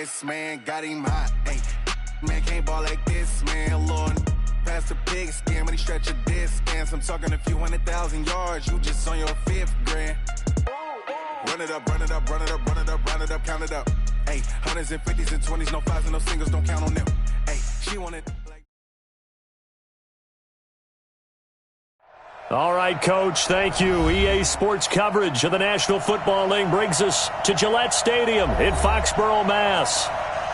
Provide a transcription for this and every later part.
this, man, got him hot. Hey, man, can't ball like this, man, Lord. Past the pig skin, but he stretch a distance. I'm talking a few 100,000 yards, you just on your 5th grand. Run it up, run it up, run it up, run it up, run it up, count it up. Hey, hundreds and 50s and 20s, no 5s and no singles, don't count on them. Hey, she wanted like... All right, Coach, thank you. EA Sports coverage of the National Football League brings us to Gillette Stadium in Foxborough, Mass.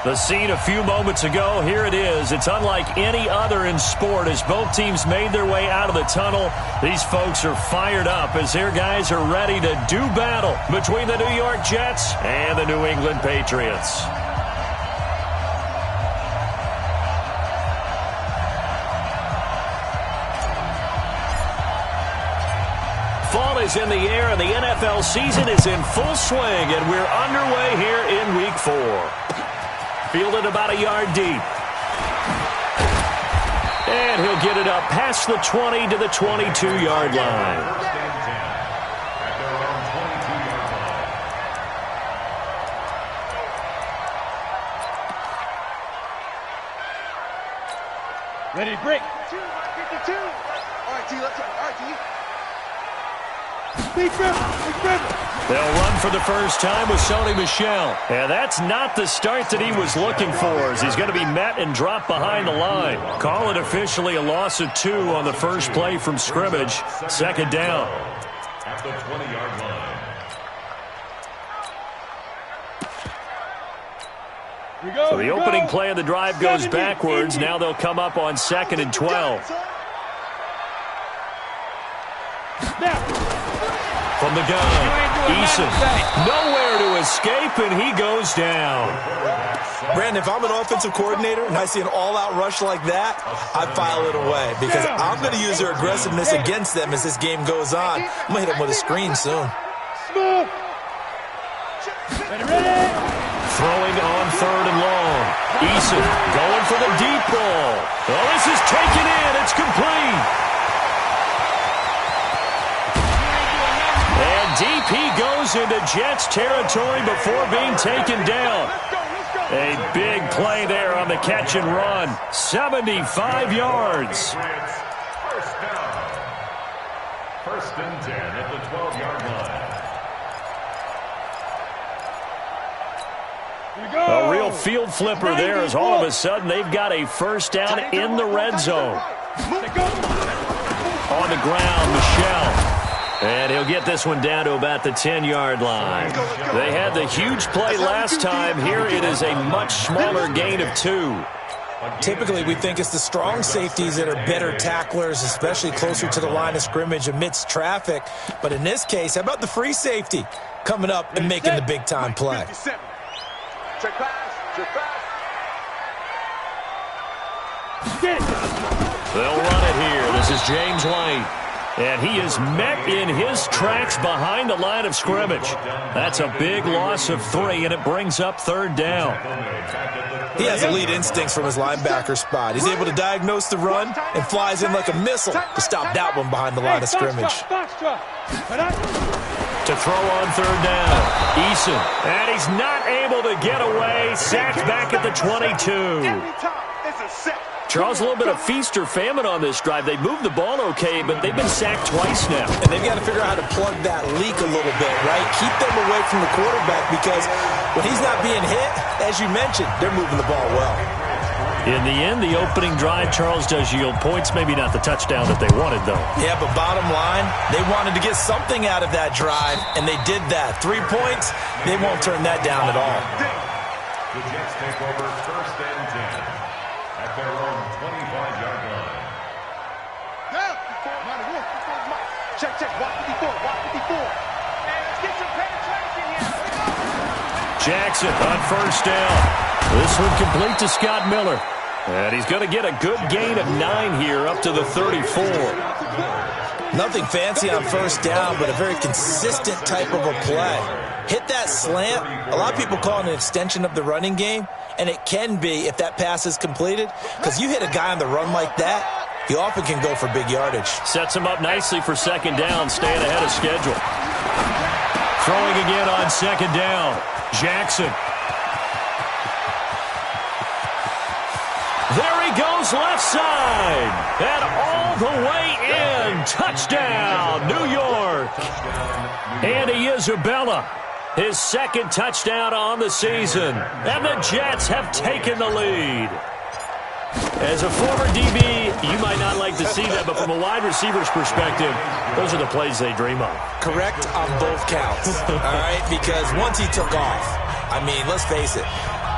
The scene a few moments ago, here it is. It's unlike any other in sport as both teams made their way out of the tunnel. These folks are fired up as their guys are ready to do battle between the New York Jets and the New England Patriots. Fall is in the air and the NFL season is in full swing, and we're underway here in Week 4. Fielded about a yard deep. And he'll get it up past the 20 to the 22-yard line. Ready to break. 52. All right, T, let's go. All right, T. They'll run for the first time with Sony Michel. And that's not the start that he was looking for, as he's going to be met and dropped behind the line. Call it officially a loss of 2 on the first play from scrimmage. Second down. At the 20-yard line. So the opening play of the drive goes backwards. Now they'll come up on 2nd and 12. From the gun, Eason, nowhere to escape, and he goes down. Brandon, if I'm an offensive coordinator and I see an all-out rush like that, I file it away because I'm going to use their aggressiveness against them as this game goes on. I'm going to hit them with a screen soon. Throwing on 3rd and long. Eason going for the deep ball. Oh, this is taken in. It's complete. Deep he goes into Jets territory before being taken down. A big play there on the catch and run. 75 yards. First down. 1st and 10 at the 12-yard line. A real field flipper there as all of a sudden they've got a first down in the red zone. On the ground, Michel. And he'll get this one down to about the 10-yard line. They had the huge play last time. Here it is a much smaller gain of 2. Typically, we think it's the strong safeties that are better tacklers, especially closer to the line of scrimmage amidst traffic. But in this case, how about the free safety coming up and making the big-time play? They'll run it here. This is James White. And he is met in his tracks behind the line of scrimmage. That's a big loss of 3, and it brings up 3rd down. He has elite instincts from his linebacker spot. He's able to diagnose the run and flies in like a missile to stop that one behind the line of scrimmage. To throw on 3rd down, Eason. And he's not able to get away. Sacked back at the 22. Charles, a little bit of feast or famine on this drive. They moved the ball okay, but they've been sacked twice now. And they've got to figure out how to plug that leak a little bit, right? Keep them away from the quarterback because when he's not being hit, as you mentioned, they're moving the ball well. In the end, the opening drive, Charles, does yield points. Maybe not the touchdown that they wanted, though. Yeah, but bottom line, they wanted to get something out of that drive, and they did that. 3 points, they won't turn that down at all. The Jets take over 1st and 10 at their own 25-yard line. Check, 154, 154. And let's get some penetration here. Jackson on 1st down. This one complete to Scott Miller. And he's going to get a good gain of 9 here up to the 34. Nothing fancy on 1st down, but a very consistent type of a play. Hit that slant. A lot of people call it an extension of the running game, and it can be if that pass is completed, because you hit a guy on the run like that, he often can go for big yardage. Sets him up nicely for 2nd down, staying ahead of schedule. Throwing again on 2nd down. Jackson. his left side. And all the way in. Touchdown, New York. Andy Isabella, his second touchdown on the season. And the Jets have taken the lead. As a former DB, you might not like to see that, but from a wide receiver's perspective, those are the plays they dream of. Correct on both counts, all right? Because once he took off, I mean, let's face it,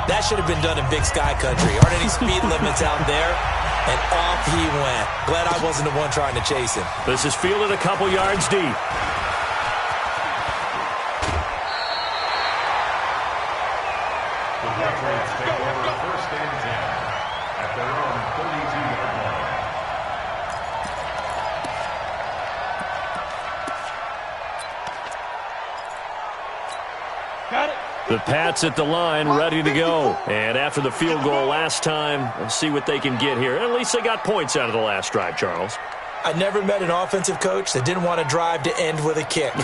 that should have been done in Big Sky Country. Aren't any speed limits out there? And off he went. Glad I wasn't the one trying to chase him. This is fielded a couple yards deep. The Patriots take over first and 10 at their own 32-yard line. Got it. The Pats at the line, ready to go. And after the field goal last time, let's see what they can get here. At least they got points out of the last drive, Charles. I never met an offensive coach that didn't want to drive to end with a kick.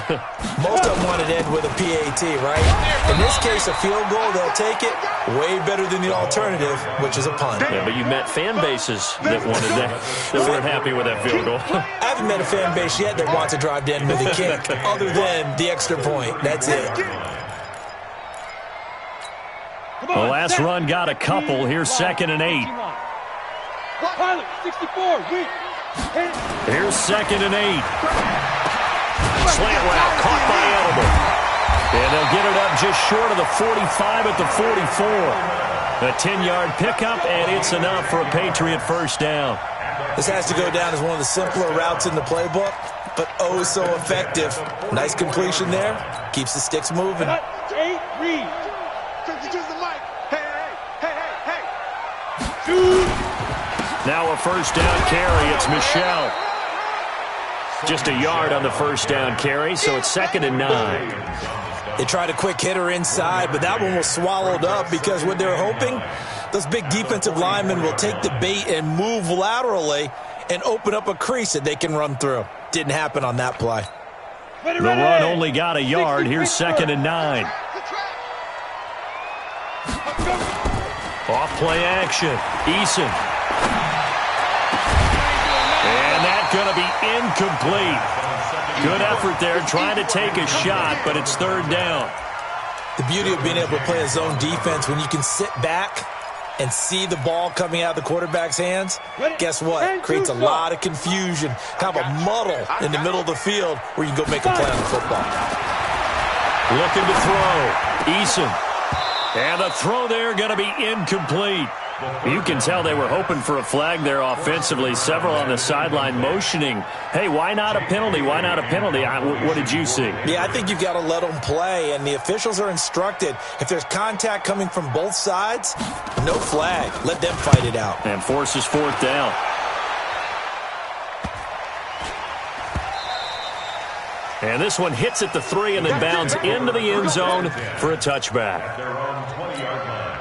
Most of them wanted to end with a PAT, right? In this case, a field goal, they'll take it. Way better than the alternative, which is a punt. Yeah, but you met fan bases that wanted that weren't happy with that field goal. I haven't met a fan base yet that wants to drive to end with a kick, other than the extra point. That's it. The last run got a couple. Here's 2nd and 8. Pilot, 64, weak. Here's 2nd and 8. Slant route caught by Elmer. And they'll get it up just short of the 45 at the 44. A 10-yard pickup, and it's enough for a Patriot first down. This has to go down as one of the simpler routes in the playbook, but oh so effective. Nice completion there. Keeps the sticks moving. Eight, read. Use the mic. Hey. Shoot. Now a first down carry. It's Michelle. Just a yard on the first down carry, so it's 2nd and 9. They tried a quick hitter inside, but that one was swallowed up because what they're hoping, those big defensive linemen will take the bait and move laterally and open up a crease that they can run through. Didn't happen on that play. The run only got a yard. Here's 2nd and 9. Off play action. Eason. And that's going to be incomplete. Good effort there, trying to take a shot, but it's 3rd down. The beauty of being able to play a zone defense when you can sit back and see the ball coming out of the quarterback's hands, guess what? Creates a lot of confusion, kind of a muddle in the middle of the field where you can go make a play on the football. Looking to throw. Eason. And the throw there going to be incomplete. You can tell they were hoping for a flag there offensively. Several on the sideline motioning. Hey, why not a penalty? Why not a penalty? What did you see? Yeah, I think you've got to let them play, and the officials are instructed. If there's contact coming from both sides, no flag. Let them fight it out. And forces 4th down. And this one hits at the 3 and then bounds into the end zone for a touchback. Their own 20-yard line.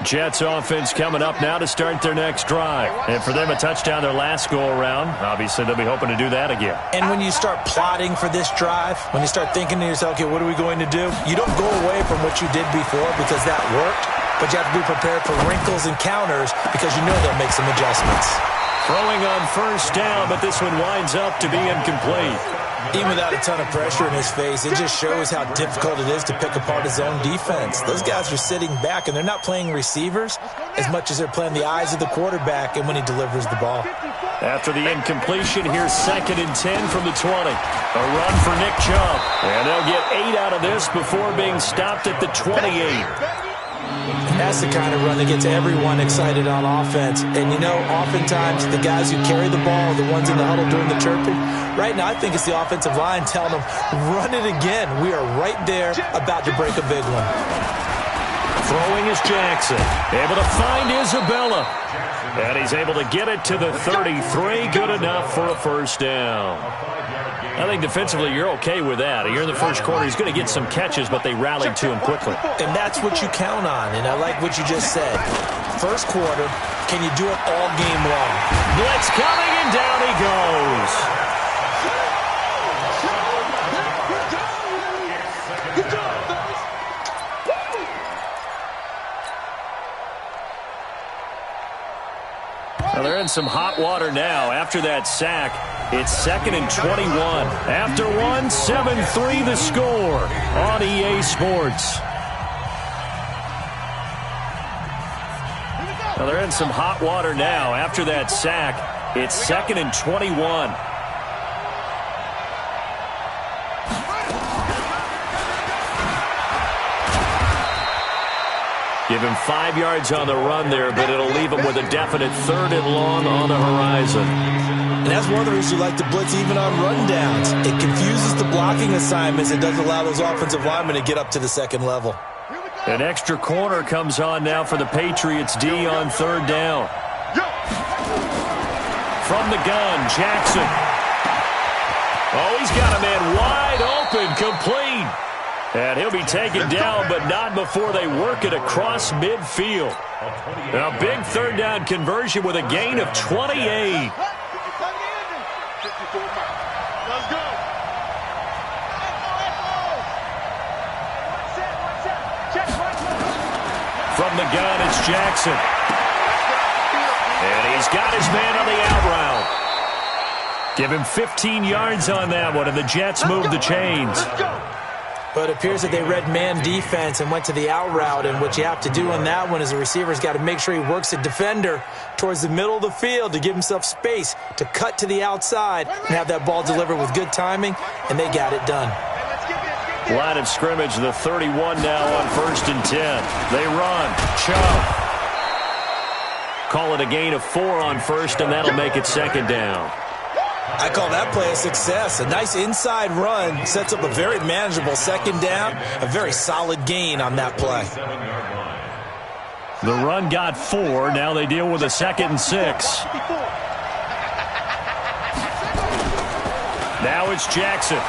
Jets offense coming up now to start their next drive. And for them, a touchdown their last go-around. Obviously, they'll be hoping to do that again. And when you start plotting for this drive, when you start thinking to yourself, okay, what are we going to do? You don't go away from what you did before because that worked, but you have to be prepared for wrinkles and counters because you know they'll make some adjustments. Throwing on first down, but this one winds up to be incomplete. Even without a ton of pressure in his face, it just shows how difficult it is to pick apart his own defense. Those guys are sitting back, and they're not playing receivers as much as they're playing the eyes of the quarterback and when he delivers the ball. After the incompletion, here's 2nd and 10 from the 20. A run for Nick Chubb. And they'll get 8 out of this before being stopped at the 28. That's the kind of run that gets everyone excited on offense. And, you know, oftentimes the guys who carry the ball are the ones in the huddle doing the chirping. Right now, I think it's the offensive line telling them, run it again. We are right there about to break a big one. Throwing is Jackson. Able to find Isabella. And he's able to get it to the 33. Good enough for a first down. I think defensively you're okay with that. Here in the first quarter, he's going to get some catches, but they rallied to him quickly. And that's what you count on, and I like what you just said. First quarter, can you do it all game long? Blitz coming, and down he goes. in some hot water now after that sack. It's 2nd and 21. After one, 7-3 the score on EA Sports. Well, they're in some hot water now after that sack. It's 2nd and 21. Give him 5 yards on the run there, but it'll leave him with a definite 3rd and long on the horizon. And that's one of the reasons you like to blitz even on rundowns. It confuses the blocking assignments. It doesn't allow those offensive linemen to get up to the second level. An extra corner comes on now for the Patriots D on 3rd down. From the gun, Jackson. Oh, he's got a man wide open, complete. And he'll be taken down, but not before they work it across midfield. A big 3rd down conversion with a gain of 28. Let's go. From the gun, it's Jackson. And he's got his man on the out route. Give him 15 yards on that one, and the Jets move the chains. But it appears that they read man defense and went to the out route, and what you have to do on that one is the receiver's got to make sure he works the defender towards the middle of the field to give himself space to cut to the outside and have that ball delivered with good timing, and they got it done. Line of scrimmage, the 31 now on 1st and 10. They run. Chubb. Call it a gain of 4 on 1st, and that'll make it 2nd down. I call that play a success. A nice inside run sets up a very manageable 2nd down, a very solid gain on that play. The run got 4. Now they deal with a 2nd and 6. Now it's Jackson.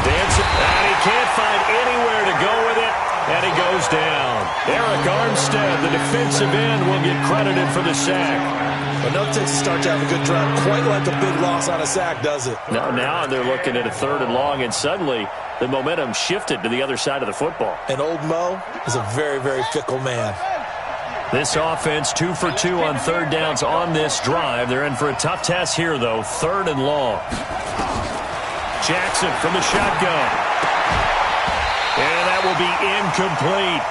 Dancing, and he can't find anywhere to go with it, and he goes down. Eric Armstead, the defensive end, will get credited for the sack. Well, no takes to start to have a good drive. Quite like a big loss on a sack, does it? Now they're looking at a 3rd and long, and suddenly the momentum shifted to the other side of the football. And old Mo is a very, very fickle man. This offense 2 for 2 on 3rd downs on this drive. They're in for a tough test here, though. 3rd and long. Jackson from the shotgun. And that will be incomplete.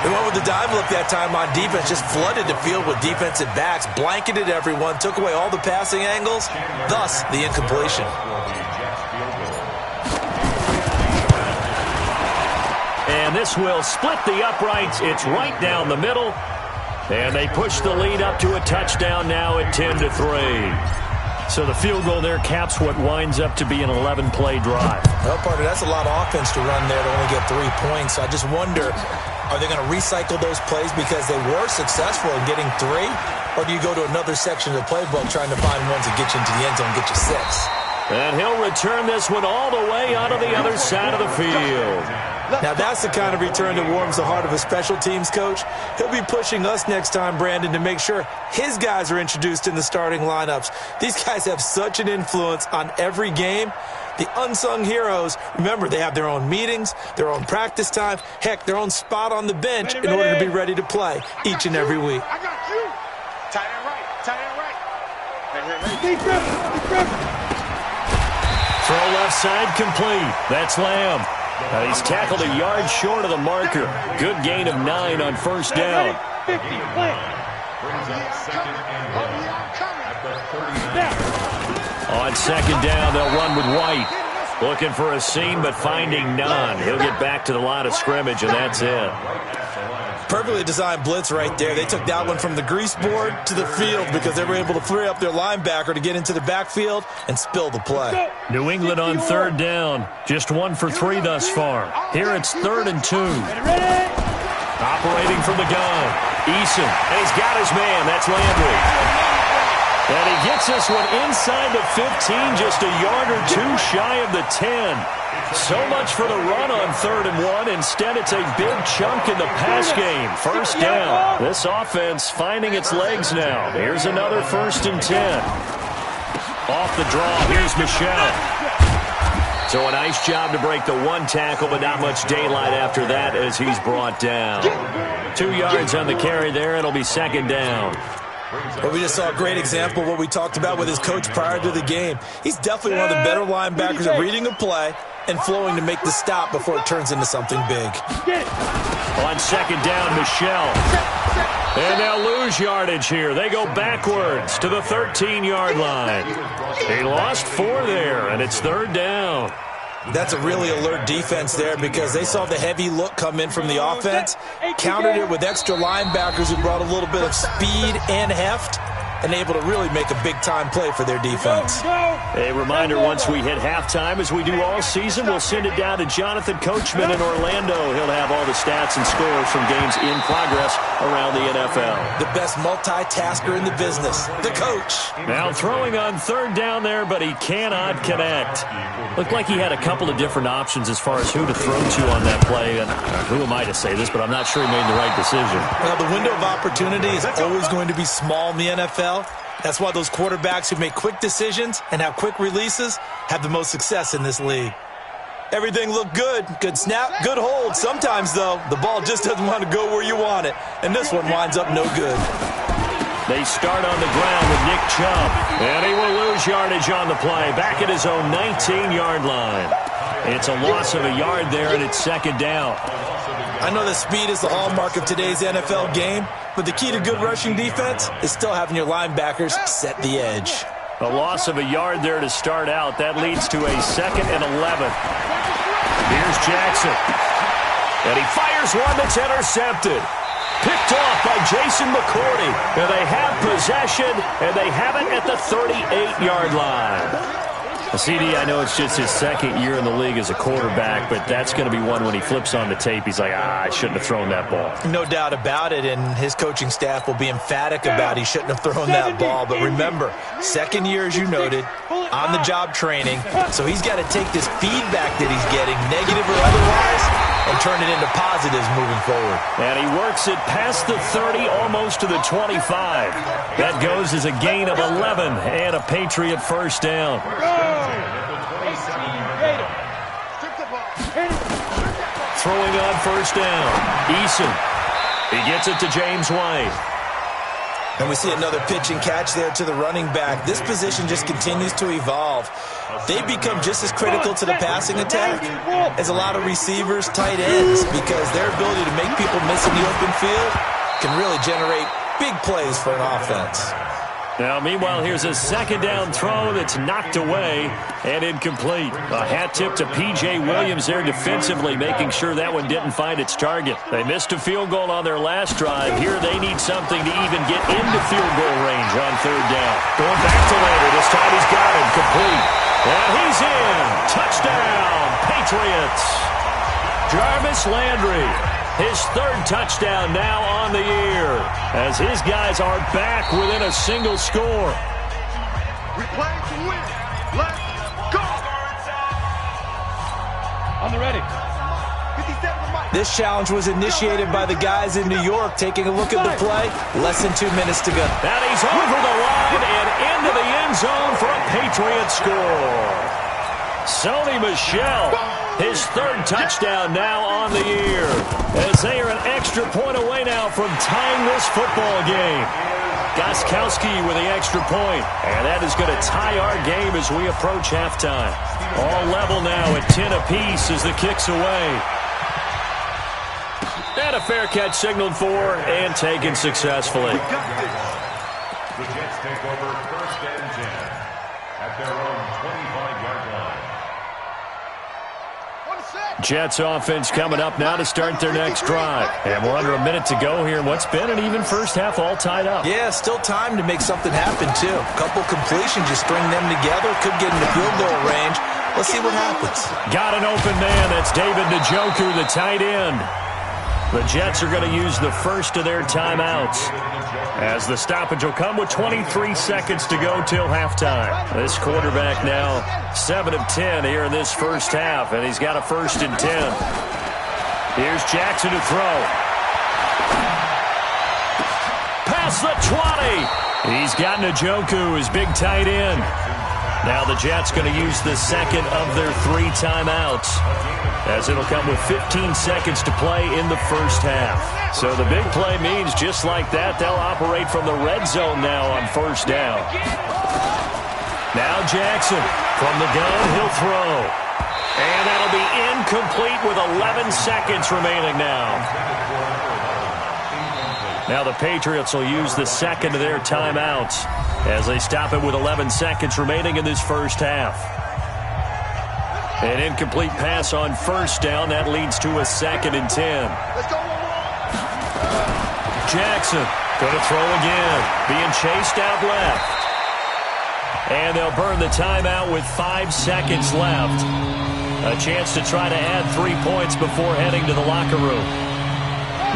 They went with the dive look that time on defense, just flooded the field with defensive backs, blanketed everyone, took away all the passing angles, thus the incompletion. And this will split the uprights. It's right down the middle. And they push the lead up to a touchdown now at 10-3. So the field goal there caps what winds up to be an 11-play drive. Well, partner, that's a lot of offense to run there to only get 3 points. I just wonder, are they going to recycle those plays because they were successful in getting 3? Or do you go to another section of the playbook trying to find ones that get you into the end zone and get you 6? And he'll return this one all the way onto the other side of the field. Now, that's the kind of return that warms the heart of a special teams coach. He'll be pushing us next time, Brandon, to make sure his guys are introduced in the starting lineups. These guys have such an influence on every game. The unsung heroes, remember, they have their own meetings, their own practice time, heck, their own spot on the bench in order to be ready to play each and every week. I got you. Tight end right. Tight end right. Throw left side complete. That's Lamb. He's tackled a yard short of the marker. Good gain of 9 on 1st down. 50. Brings up 2nd and 1 at the 39. On 2nd down, they'll run with White. Looking for a seam, but finding none. He'll get back to the line of scrimmage, and that's it. Perfectly designed blitz right there. They took that one from the grease board to the field because they were able to free up their linebacker to get into the backfield and spill the play. New England on 3rd down. Just 1 for 3 thus far. Here it's 3rd and 2. Operating from the gun. Eason. And he's got his man. That's Landry. And he gets this one inside the 15, just a yard or 2 shy of the 10. So much for the run on 3rd and 1. Instead, it's a big chunk in the pass game. 1st down. This offense finding its legs now. Here's another 1st and 10. Off the draw, here's Michelle. So a nice job to break the 1 tackle, but not much daylight after that as he's brought down. 2 yards on the carry there. It'll be 2nd down. Well, we just saw a great example of what we talked about with his coach prior to the game. He's definitely one of the better linebackers at reading a play and flowing to make the stop before it turns into something big. On second down, Michelle. And they'll lose yardage here. They go backwards to the 13-yard line. He lost 4 there, and it's third down. That's a really alert defense there because they saw the heavy look come in from the offense, countered it with extra linebackers who brought a little bit of speed and heft, and able to really make a big-time play for their defense. A reminder, once we hit halftime, as we do all season, we'll send it down to Jonathan Coachman in Orlando. He'll have all the stats and scores from games in progress around the NFL. The best multitasker in the business, the coach. Now throwing on third down there, but he cannot connect. Looked like he had a couple of different options as far as who to throw to on that play. And who am I to say this, but I'm not sure he made the right decision. Well, the window of opportunity is always going to be small in the NFL. That's why those quarterbacks who make quick decisions and have quick releases have the most success in this league. Everything looked good. Good snap, good hold. Sometimes, though, the ball just doesn't want to go where you want it. And this one winds up no good. They start on the ground with Nick Chubb. And he will lose yardage on the play. Back at his own 19-yard line. It's a loss of a yard there, and it's second down. I know that speed is the hallmark of today's NFL game, but the key to good rushing defense is still having your linebackers set the edge. A loss of a yard there to start out. That leads to a 2nd and 11. Here's Jackson. And he fires one that's intercepted. Picked off by Jason McCourty. And they have possession, and they have it at the 38-yard line. CD, I know it's just his second year in the league as a quarterback, but that's going to be one when he flips on the tape. He's like, I shouldn't have thrown that ball. No doubt about it, and his coaching staff will be emphatic about he shouldn't have thrown that ball. But remember, second year, as you noted, on-the-job training, so he's got to take this feedback that he's getting, negative or otherwise, and turn it into positives moving forward. And he works it past the 30, almost to the 25. That goes as a gain of 11 and a Patriot first down. Throwing on first down. Eason. He gets it to James White. And we see another pitch and catch there to the running back. This position just continues to evolve. They become just as critical to the passing attack as a lot of receivers, tight ends, because their ability to make people miss in the open field can really generate big plays for an offense. Now, meanwhile, here's a second down throw that's knocked away and incomplete. A hat tip to P.J. Williams there defensively, making sure that one didn't find its target. They missed a field goal on their last drive. Here they need something to even get into field goal range on third down. Going back to Lander. This time he's got him complete. And he's in. Touchdown, Patriots. Jarvis Landry. His third touchdown now on the year as his guys are back within a single score. We play to win. Let's go. On the ready. 57 to Mike. This challenge was initiated by the guys in New York. Taking a look at the play, less than 2 minutes to go. And he's over the line and into the end zone for a Patriot score. Sony Michel. His third touchdown now on the year as they are an extra point away now from tying this football game. Gostkowski with the extra point, and that is going to tie our game as we approach halftime. All level now at 10 apiece as the kick's away. And a fair catch signaled for and taken successfully. The Jets take over first and 10 at their own 25-yard line. Jets offense coming up now to start their next drive. And we're under a minute to go here in what's been an even first half, all tied up. Yeah, still time to make something happen, too. A couple completions, you string them together, could get into field goal range. Let's see what happens. Got an open man. That's David Njoku, the tight end. The Jets are going to use the first of their timeouts as the stoppage will come with 23 seconds to go till halftime. This quarterback now 7 of 10 here in this first half, and he's got a 1st and 10. Here's Jackson to throw. Past the 20. He's got Njoku, his big tight end. Now the Jets going to use the second of their 3 timeouts. as it'll come with 15 seconds to play in the first half. So the big play means just like that, they'll operate from the red zone now on first down. Now Jackson from the gun, he'll throw. And that'll be incomplete with 11 seconds remaining now. Now the Patriots will use the second of their timeouts as they stop it with 11 seconds remaining in this first half. An incomplete pass on first down. That leads to a 2nd and 10. Jackson going to throw again. Being chased out left. And they'll burn the timeout with 5 seconds left. A chance to try to add 3 points before heading to the locker room.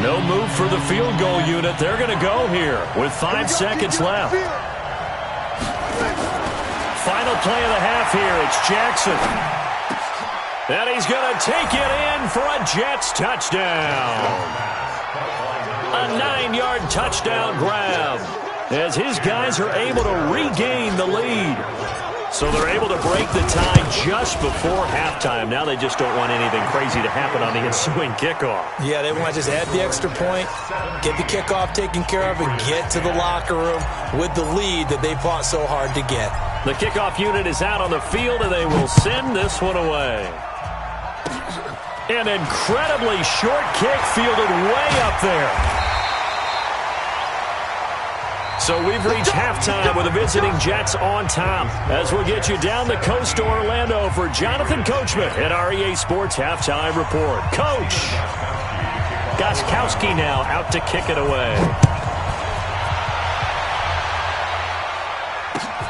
No move for the field goal unit. They're going to go here with 5 seconds left. Final play of the half here. It's Jackson. And he's going to take it in for a Jets touchdown. A 9-yard touchdown grab as his guys are able to regain the lead. So they're able to break the tie just before halftime. Now they just don't want anything crazy to happen on the ensuing kickoff. Yeah, they want to just add the extra point, get the kickoff taken care of, and get to the locker room with the lead that they fought so hard to get. The kickoff unit is out on the field, and they will send this one away. An incredibly short kick fielded way up there. So we've reached halftime with the visiting Jets on top. As we'll get you down the coast to Orlando for Jonathan Coachman at our EA Sports Halftime Report. Coach! Gostkowski now out to kick it away.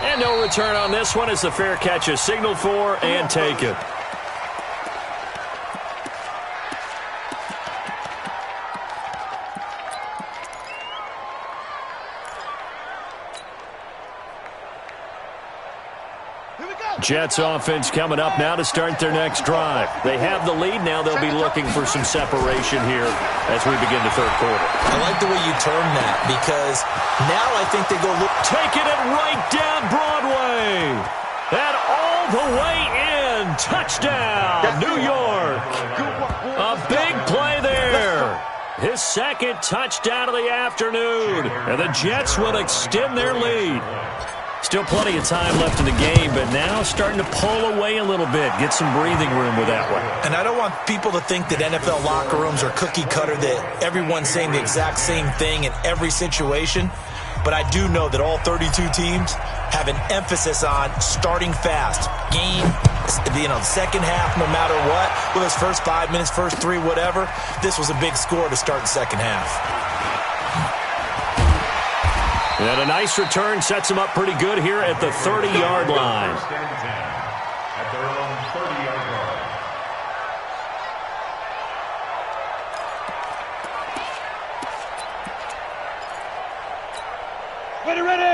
And no return on this one as the fair catch is signaled for and taken. Jets offense coming up now to start their next drive. They have the lead. Now they'll be looking for some separation here as we begin the third quarter. I like the way you term that because now I think they go look. Taking it right down Broadway. And all the way in. Touchdown, New York. A big play there. His second touchdown of the afternoon. And the Jets will extend their lead. Still plenty of time left in the game, but now starting to pull away a little bit. Get some breathing room with that one. And I don't want people to think that NFL locker rooms are cookie cutter, that everyone's saying the exact same thing in every situation. But I do know that all 32 teams have an emphasis on starting fast. Game, second half, no matter what. Whether it's first 5 minutes, first 3, whatever. This was a big score to start the second half. And a nice return sets him up pretty good here at the 30-yard line. At their own 30-yard line.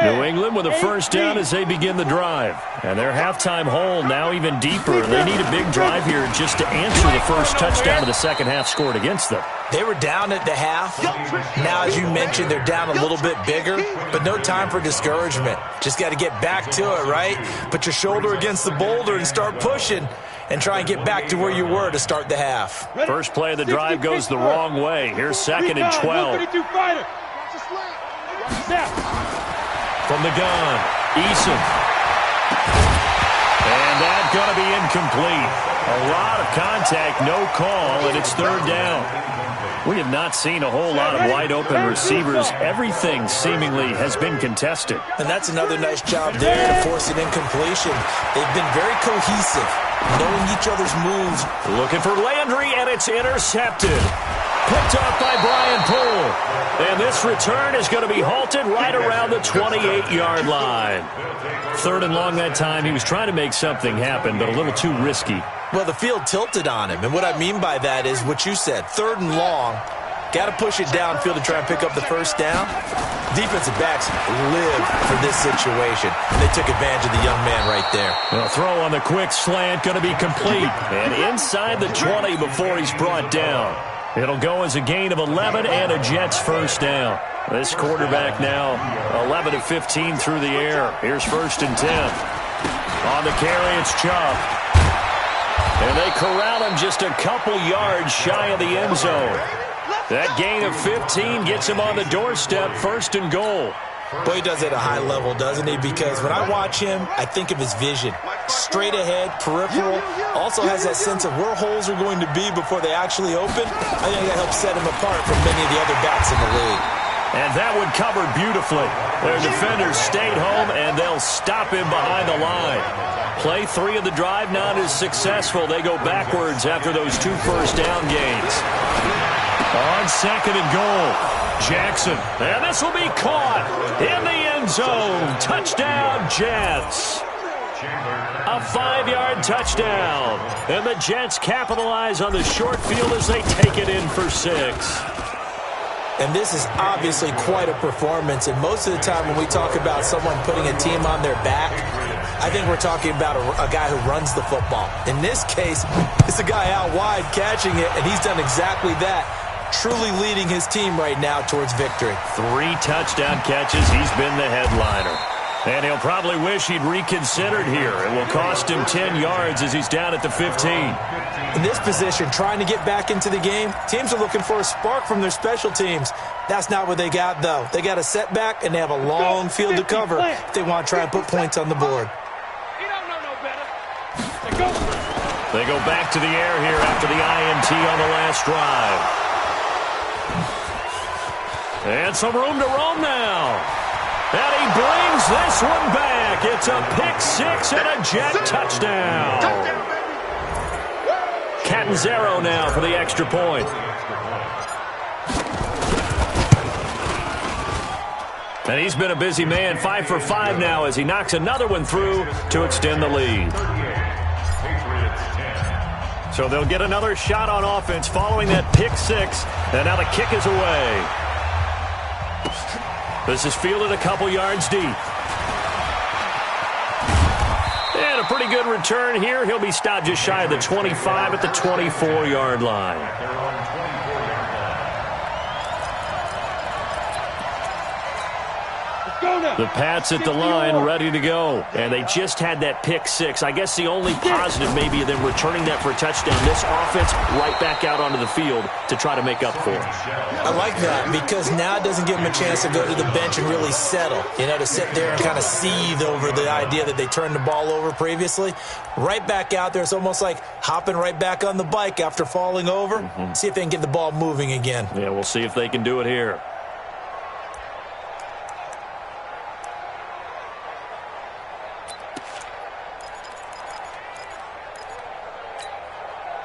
New England with a first down as they begin the drive. And their halftime hole now even deeper. They need a big drive here just to answer the first touchdown of the second half scored against them. They were down at the half. Now, as you mentioned, they're down a little bit bigger, but no time for discouragement. Just got to get back to it, right? Put your shoulder against the boulder and start pushing and try and get back to where you were to start the half. First play of the drive goes the wrong way. Here's 2nd and 12. From the gun, Eason. And that's going to be incomplete. A lot of contact, no call, and it's third down. We have not seen a whole lot of wide-open receivers. Everything seemingly has been contested. And that's another nice job there to force an incompletion. They've been very cohesive, knowing each other's moves. Looking for Landry, and it's intercepted. Picked off by Brian Poole. And this return is going to be halted right around the 28-yard line. Third and long that time. He was trying to make something happen, but a little too risky. Well, the field tilted on him. And what I mean by that is what you said. Third and long. Got to push it downfield to try and pick up the first down. Defensive backs live for this situation. And they took advantage of the young man right there. A throw on the quick slant, going to be complete. And inside the 20 before he's brought down. It'll go as a gain of 11 and a Jets first down. This quarterback now 11 of 15 through the air. Here's 1st and 10. On the carry, it's Chubb. And they corral him just a couple yards shy of the end zone. That gain of 15 gets him on the doorstep, 1st and goal. Boy, he does it at a high level, doesn't he? Because when I watch him, I think of his vision. Straight ahead, peripheral. Also has that sense of where holes are going to be before they actually open. I think that helps set him apart from many of the other backs in the league. And that one covered beautifully. Their defenders stayed home, and they'll stop him behind the line. Play 3 of the drive not as successful. They go backwards after those 2 first-down gains. On 2nd and goal, Jackson. And this will be caught in the end zone. Touchdown, Jets. A 5-yard touchdown. And the Jets capitalize on the short field as they take it in for 6. And this is obviously quite a performance. And most of the time when we talk about someone putting a team on their back, I think we're talking about a guy who runs the football. In this case, it's a guy out wide catching it, and he's done exactly that, truly leading his team right now towards victory. 3 touchdown catches. He's been the headliner. And he'll probably wish he'd reconsidered here. It will cost him 10 yards as he's down at the 15. In this position, trying to get back into the game, teams are looking for a spark from their special teams. That's not what they got, though. They got a setback, and they have a long field to cover if they want to try and put points on the board. They go back to the air here after the INT on the last drive. And some room to roam now. And he brings this one back. It's a pick 6 and a Jet touchdown. Catanzaro now for the extra point. And he's been a busy man, 5 for 5 now as he knocks another one through to extend the lead. So they'll get another shot on offense following that pick 6. And now the kick is away. This is fielded a couple yards deep. And a pretty good return here. He'll be stopped just shy of the 25 at the 24-yard line. The Pats at the line, ready to go. And they just had that pick 6. I guess the only positive maybe of them returning that for a touchdown. This offense right back out onto the field to try to make up for it. I like that because now it doesn't give them a chance to go to the bench and really settle. You know, to sit there and kind of seethe over the idea that they turned the ball over previously. Right back out there. It's almost like hopping right back on the bike after falling over. See if they can get the ball moving again. Yeah, we'll see if they can do it here.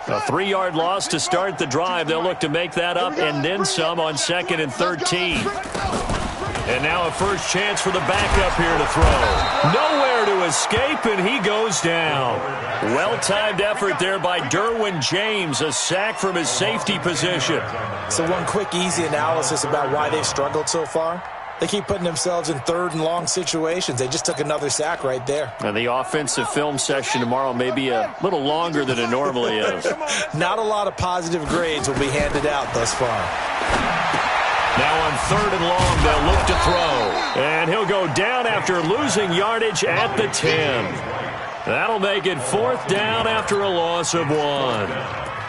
A 3-yard loss to start the drive. They'll look to make that up and then some on 2nd and 13. And now a first chance for the backup here to throw. Nowhere to escape, and he goes down. Well-timed effort there by Derwin James, a sack from his safety position. So one quick, easy analysis about why they've struggled so far. They keep putting themselves in 3rd and long situations. They just took another sack right there. And the offensive film session tomorrow may be a little longer than it normally is. Not a lot of positive grades will be handed out thus far. Now on 3rd and long, they'll look to throw. And he'll go down after losing yardage at the 10. That'll make it 4th down after a loss of 1.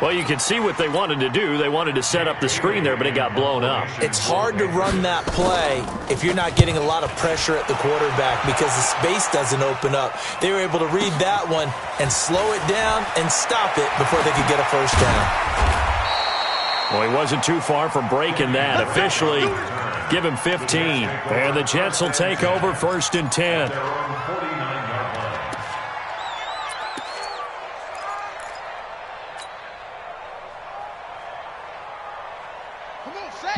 Well, you can see what they wanted to do. They wanted to set up the screen there, but it got blown up. It's hard to run that play if you're not getting a lot of pressure at the quarterback because the space doesn't open up. They were able to read that one and slow it down and stop it before they could get a first down. Well, he wasn't too far from breaking that. Officially, give him 15. And the Jets will take over 1st and 10.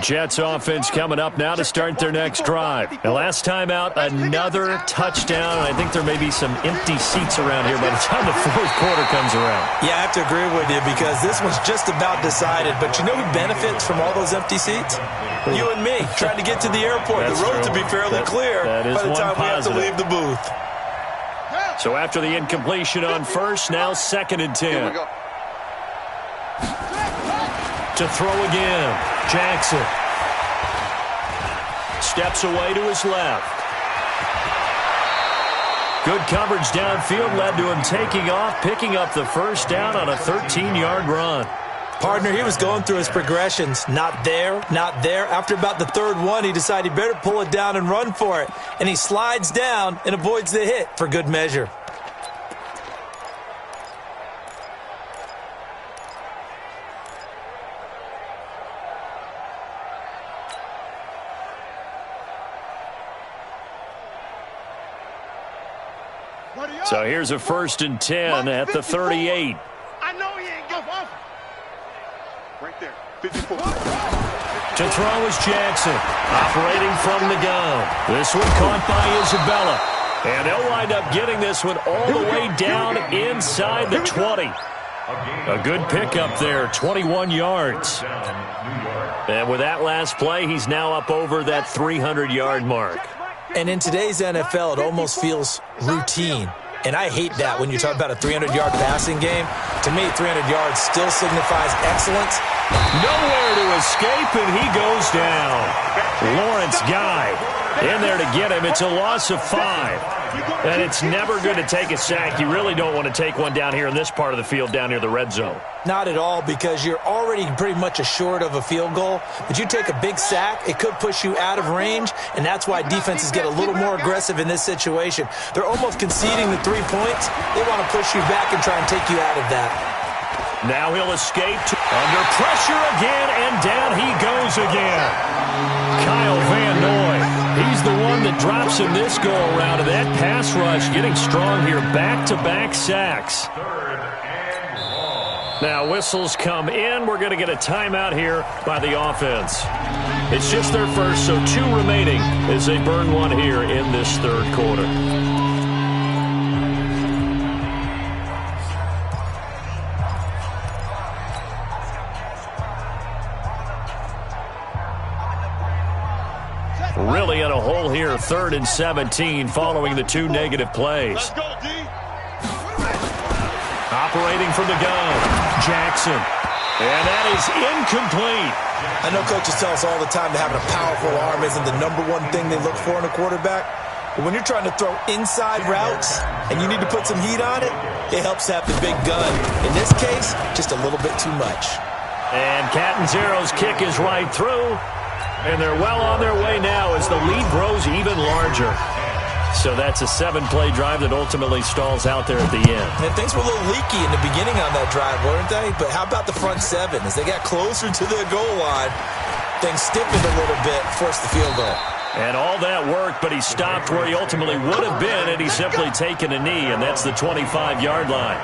Jets offense coming up now to start their next drive. And last time out, another touchdown. I think there may be some empty seats around here by the time the 4th quarter comes around. Yeah, I have to agree with you because this one's just about decided. But you know who benefits from all those empty seats? You and me, trying to get to the airport. That's the road true. to be fairly clear that is by the time one we have to positive. leave the booth. So after the incompletion on 1st, now 2nd and 10. To throw again, Jackson. Steps away to his left. Good coverage downfield led to him taking off, picking up the first down on a 13-yard run. Partner, he was going through his progressions. Not there, not there. After about the third one, he decided he better pull it down and run for it. And he slides down and avoids the hit for good measure. So here's a 1st and 10 at the 38. I know he ain't give up. Right there, 54. To throw is Jackson, operating from the gun. This one caught by Isabella. And they'll wind up getting this one all the way down inside the 20. A good pickup there, 21 yards. And with that last play, he's now up over that 300-yard mark. And in today's NFL, it almost feels routine. And I hate that when you talk about a 300-yard passing game. To me, 300 yards still signifies excellence. Nowhere to escape, and he goes down. Lawrence Guy in there to get him. It's a loss of 5. And it's never good to take a sack. You really don't want to take one down here in this part of the field, down near the red zone. Not at all, because you're already pretty much assured of a field goal. But you take a big sack, it could push you out of range, and that's why defenses get a little more aggressive in this situation. They're almost conceding the 3 points. They want to push you back and try and take you out of that. Now he'll escape under pressure again, and down he goes again. Kyle Van Noy, he's the one that drops him this go-around, and that pass rush getting strong here. Back-to-back sacks. Now whistles come in. We're going to get a timeout here by the offense. It's just their first, so 2 remaining as they burn one here in this third quarter. Really in a hole here, 3rd and 17 following the 2 negative plays. Let's go, D. Operating from the gun, Jackson. And that is incomplete. I know coaches tell us all the time that having a powerful arm isn't the #1 thing they look for in a quarterback. But when you're trying to throw inside routes and you need to put some heat on it, it helps to have the big gun. In this case, just a little bit too much. And Catanzaro's kick is right through. And they're well on their way now as the lead grows even larger. So that's a 7-play drive that ultimately stalls out there at the end. And things were a little leaky in the beginning on that drive, weren't they? But how about the front 7? As they got closer to the goal line, things stiffened a little bit, forced the field goal. And all that worked, but he stopped where he ultimately would have been, and he's simply taken a knee, and that's the 25-yard line.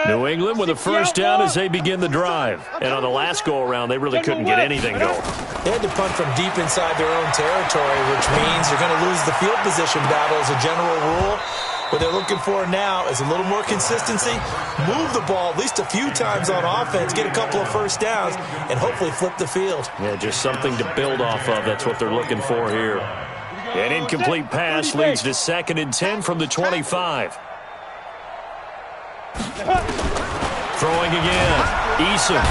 New England with a first down as they begin the drive. And on the last go-around, they really couldn't get anything going. They had to punt from deep inside their own territory, which means you're going to lose the field position battle as a general rule. What they're looking for now is a little more consistency, move the ball at least a few times on offense, get a couple of first downs, and hopefully flip the field. Yeah, just something to build off of. That's what they're looking for here. An incomplete pass leads to 2nd and 10 from the 25. Throwing again. Eason.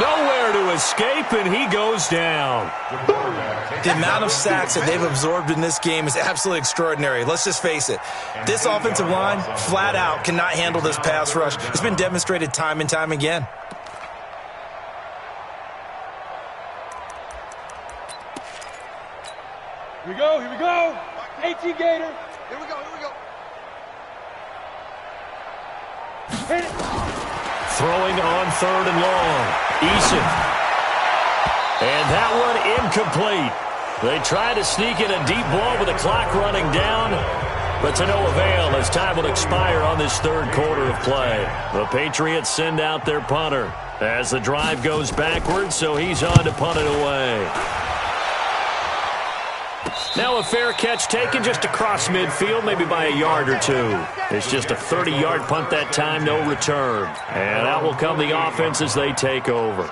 Nowhere to escape, and he goes down. The amount of sacks that they've absorbed in this game is absolutely extraordinary. Let's just face it. This offensive line, flat out, cannot handle this pass rush. It's been demonstrated time and time again. Here we go, here we go. 18 Gator. Here we go, here we go. Hit it. Throwing on 3rd and long. Eason. And that one incomplete. They try to sneak in a deep ball with the clock running down, but to no avail as time will expire on this third quarter of play. The Patriots send out their punter as the drive goes backwards, so he's on to punt it away. Now a fair catch taken just across midfield, maybe by a yard or 2. It's just a 30-yard punt that time, no return. And out will come the offense as they take over.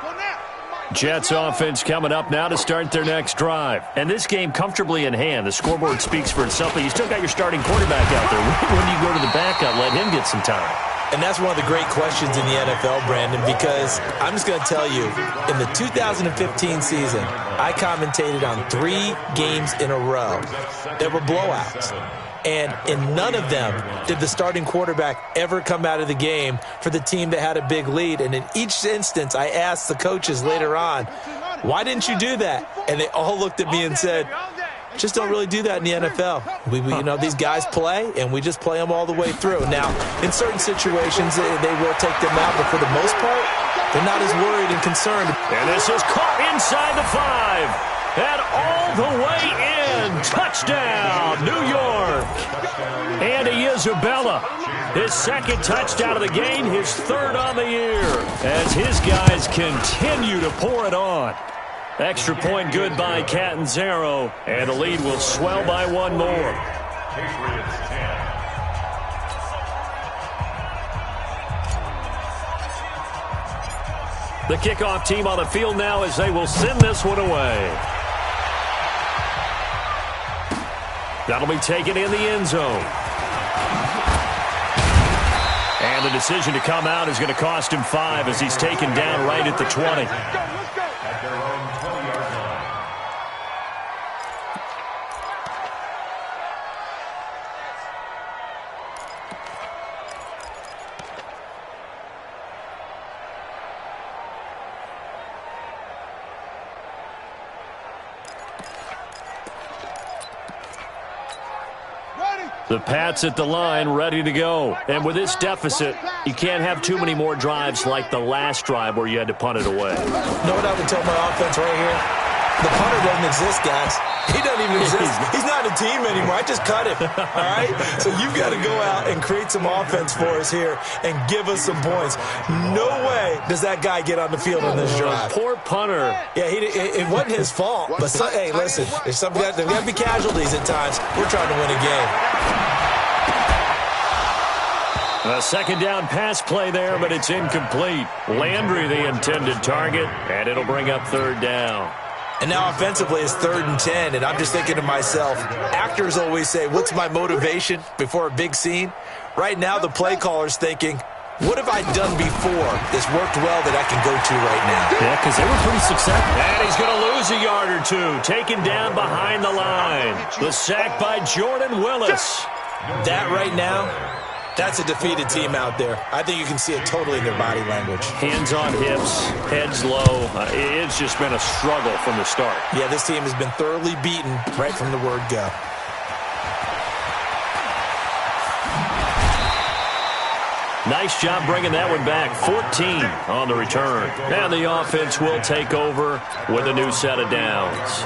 Jets offense coming up now to start their next drive. And this game comfortably in hand. The scoreboard speaks for itself, but you still got your starting quarterback out there. When do you go to the backup, let him get some time? And that's one of the great questions in the NFL, Brandon, because I'm just going to tell you, in the 2015 season, I commentated on 3 games in a row that were blowouts. And in none of them did the starting quarterback ever come out of the game for the team that had a big lead. And in each instance, I asked the coaches later on, why didn't you do that? And they all looked at me and said, just don't really do that in the NFL. These guys play, and we just play them all the way through. Now, in certain situations, they will take them out, but for the most part, they're not as worried and concerned. And this is caught inside the 5. And all the way in. Touchdown, New York. Andy Isabella, his second touchdown of the game, his 3rd on the year, as his guys continue to pour it on. Extra point good by Catanzaro, and the lead will swell by 1 more. The kickoff team on the field now as they will send this one away. That'll be taken in the end zone. And the decision to come out is going to cost him 5 as he's taken down right at the 20. The Pats at the line, ready to go. And with this deficit, you can't have too many more drives like the last drive where you had to punt it away. Know what I would tell my offense right here? The punter doesn't exist, guys. He doesn't even exist. He's not a team anymore. I just cut him, all right? So you've got to go out and create some offense for us here and give us some points. No way does that guy get on the field on this drive. Poor punter. Yeah, it wasn't his fault. But, hey, listen, there's got to be casualties at times. We're trying to win a game. A second down pass play there, but it's incomplete. Landry the intended target, and it'll bring up 3rd down. And now offensively it's 3rd and 10, and I'm just thinking to myself, actors always say, what's my motivation before a big scene? Right now the play caller's thinking, what have I done before that's worked well that I can go to right now? Yeah, because they were pretty successful. And he's going to lose a yard or 2, taken down behind the line. The sack by Jordan Willis. That right now, that's a defeated team out there. I think you can see it totally in their body language. Hands on hips, heads low. It's just been a struggle from the start. Yeah, this team has been thoroughly beaten right from the word go. Nice job bringing that one back. 14 on the return. And the offense will take over with a new set of downs.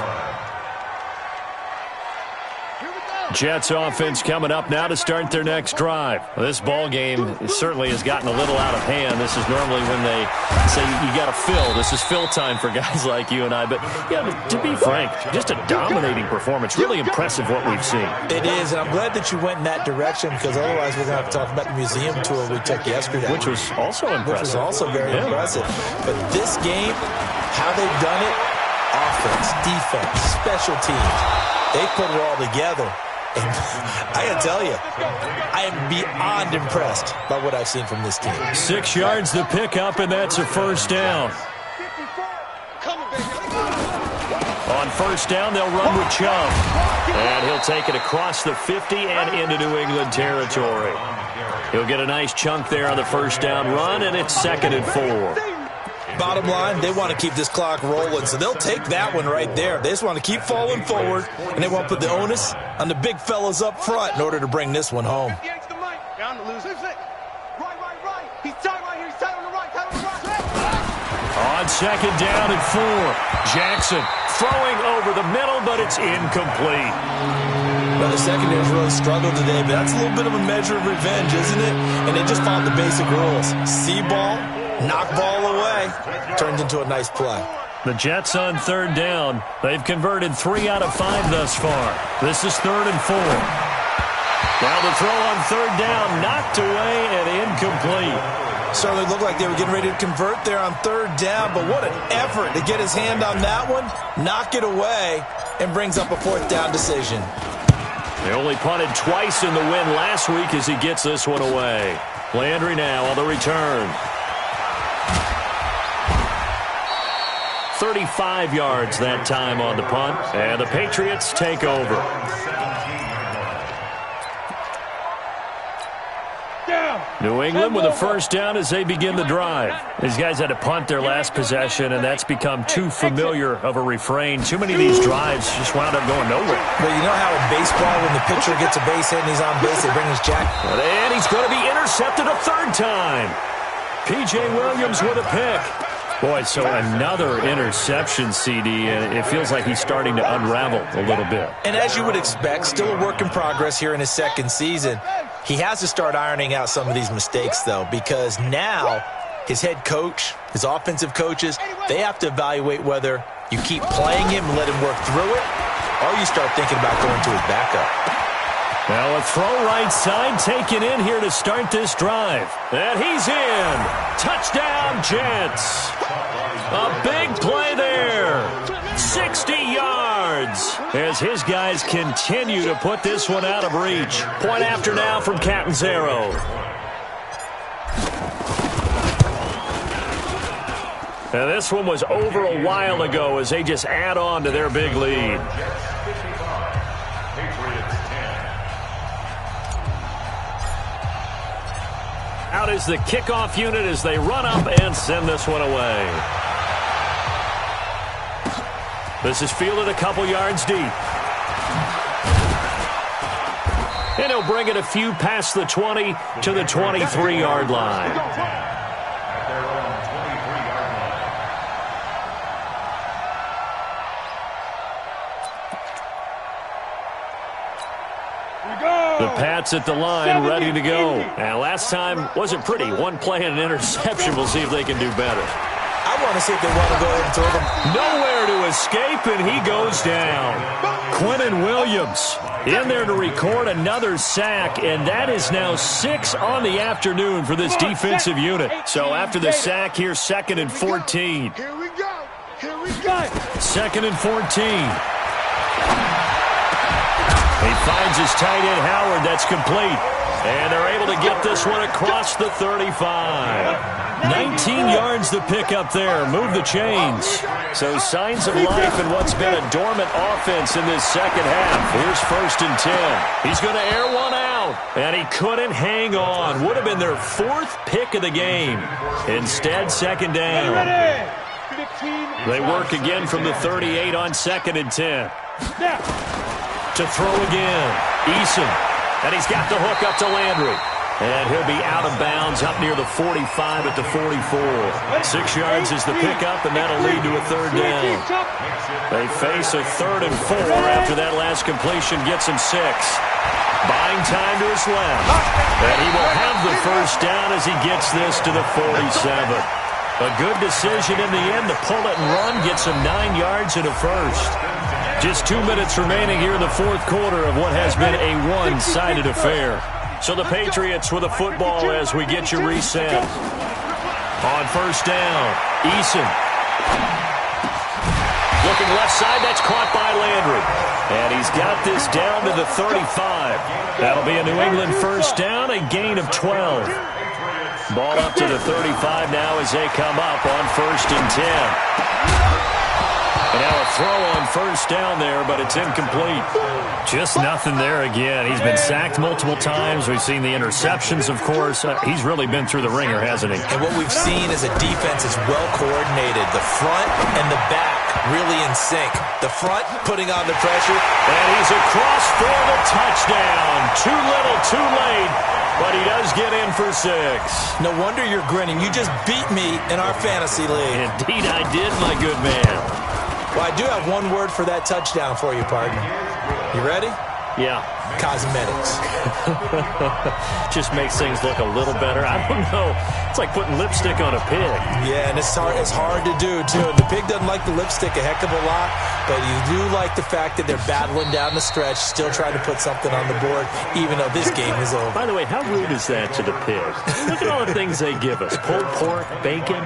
Jets offense coming up now to start their next drive. This ball game certainly has gotten a little out of hand. This is normally when they say you got to fill. This is fill time for guys like you and I. But yeah, to be frank, just a dominating performance. Really impressive what we've seen. It is, and I'm glad that you went in that direction because otherwise we're going to have to talk about the museum tour we took yesterday. Which was also impressive. Which was also very impressive. But this game, how they've done it, offense, defense, special teams, they put it all together. I gotta tell you, I am beyond impressed by what I've seen from this team. 6 yards the pickup, and that's a 1st down. On 1st down, they'll run with Chubb. And he'll take it across the 50 and into New England territory. He'll get a nice chunk there on the 1st down run, and it's 2nd and 4. Bottom line, they want to keep this clock rolling, so they'll take that one right there. They just want to keep falling forward, and they want to put the onus on the big fellas up front in order to bring this one home. On 2nd down and 4, Jackson throwing over the middle, but it's incomplete. Well, the secondary's really struggled today, but that's a little bit of a measure of revenge, isn't it? And they just followed the basic rules. See ball, knock ball away. Turns into a nice play. The Jets on 3rd down. They've converted 3 out of 5 thus far. This is 3rd and 4. Now the throw on 3rd down, knocked away and incomplete. Certainly looked like they were getting ready to convert there on third down, but what an effort to get his hand on that one, knock it away, and brings up a fourth down decision. They only punted twice in the win last week as he gets this one away. Landry now on the return. 35 yards that time on the punt, and the Patriots take over. New England with a first down as they begin the drive. These guys had to punt their last possession, and that's become too familiar of a refrain. Too many of these drives just wound up going nowhere. But you know how in baseball, when the pitcher gets a base hit and he's on base, they bring his jacket. And he's going to be intercepted a third time. P.J. Williams with a pick. Boy, so another interception, CD, and it feels like he's starting to unravel a little bit. And as you would expect, still a work in progress here in his second season. He has to start ironing out some of these mistakes, though, because now his head coach, his offensive coaches, they have to evaluate whether you keep playing him and let him work through it, or you start thinking about going to his backup. Now a throw right side taken in here to start this drive. And he's in. Touchdown, Jets. A big play there. 60 yards as his guys continue to put this one out of reach. Point after now from Catanzaro. And this one was over a while ago as they just add on to their big lead. Out is the kickoff unit as they run up and send this one away. This is fielded a couple yards deep. And he'll bring it a few past the 20 to the 23-yard line. The Pats at the line, ready to go. Now, last time wasn't pretty. One play and an interception. We'll see if they can do better. I want to see if they want to go ahead and throw them. Nowhere to escape, and he goes down. Quinnen Williams in there to record another sack, and that is now 6 on the afternoon for this defensive unit. So after the sack, here's 2nd and 14. Here we go. Here we go. 2nd and 14. He finds his tight end, Howard. That's complete. And they're able to get this one across the 35. 19 yards to pick up there. Move the chains. So signs of life in what's been a dormant offense in this second half. Here's 1st and 10. He's going to air one out. And he couldn't hang on. Would have been their 4th pick of the game. Instead, 2nd down. They work again from the 38 on 2nd and 10. To throw again. Eason. And he's got the hook up to Landry. And he'll be out of bounds up near the 45 at the 44. 6 yards is the pickup, and that'll lead to a 3rd down. They face a 3rd and 4 after that last completion gets him 6. Buying time to his left. And he will have the 1st down as he gets this to the 47. A good decision in the end to pull it and run, gets him 9 yards and a 1st. Just 2 minutes remaining here in the 4th quarter of what has been a one-sided affair. So the Patriots with a football as we get you reset. On 1st down, Eason. Looking left side, that's caught by Landry. And he's got this down to the 35. That'll be a New England 1st down, a gain of 12. Ball up to the 35 now as they come up on 1st and 10. And now a throw on 1st down there, but it's incomplete. Just nothing there again. He's been sacked multiple times. We've seen the interceptions, of course. He's really been through the ringer, hasn't he? And what we've seen is a defense is well coordinated. The front and the back really in sync. The front putting on the pressure. And he's across for the touchdown. Too little, too late. But he does get in for 6. No wonder you're grinning. You just beat me in our fantasy league. Indeed I did, my good man. Well, I do have one word for that touchdown for you, partner. You ready? Yeah. Cosmetics. Just makes things look a little better. I don't know. It's like putting lipstick on a pig. Yeah, and it's hard to do, too. And the pig doesn't like the lipstick a heck of a lot, but you do like the fact that they're battling down the stretch, still trying to put something on the board, even though this game is over. By the way, how rude is that to the pig? Look at all the things they give us. Pulled pork, bacon.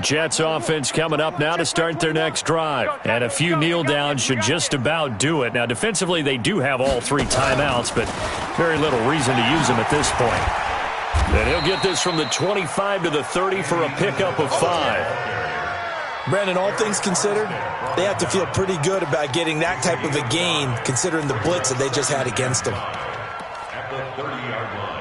Jets offense coming up now to start their next drive. And a few kneel downs should just about do it. Now, defensively, they do have all 3 timeouts, but very little reason to use them at this point. And he'll get this from the 25 to the 30 for a pickup of 5. Brandon, all things considered, they have to feel pretty good about getting that type of a gain, considering the blitz that they just had against them. At the 30-yard line.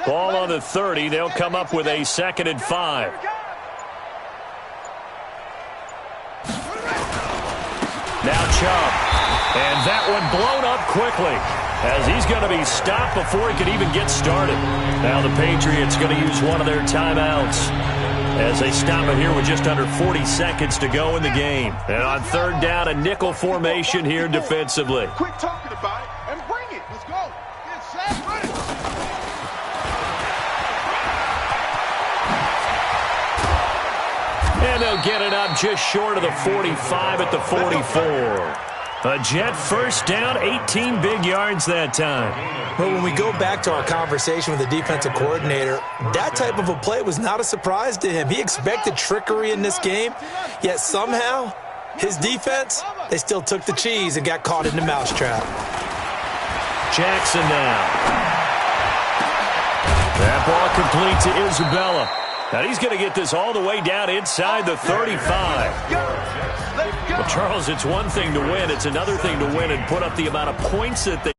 Ball on the 30. They'll come up with a 2nd and 5. Now Chubb. And that one blown up quickly as he's going to be stopped before he could even get started. Now the Patriots going to use one of their timeouts as they stop it here with just under 40 seconds to go in the game. And on 3rd down, a nickel formation here defensively. Quit talking about it and bring it. Let's go. Get set, run it. And they'll get it up just short of the 45 at the 44. A Jet first down, 18 big yards that time. Well, when we go back to our conversation with the defensive coordinator, that type of a play was not a surprise to him. He expected trickery in this game, yet somehow his defense, they still took the cheese and got caught in the mousetrap. Jackson now. That ball complete to Isabella. Now he's going to get this all the way down inside the 35. Well, Charles, it's one thing to win. It's another thing to win and put up the amount of points that they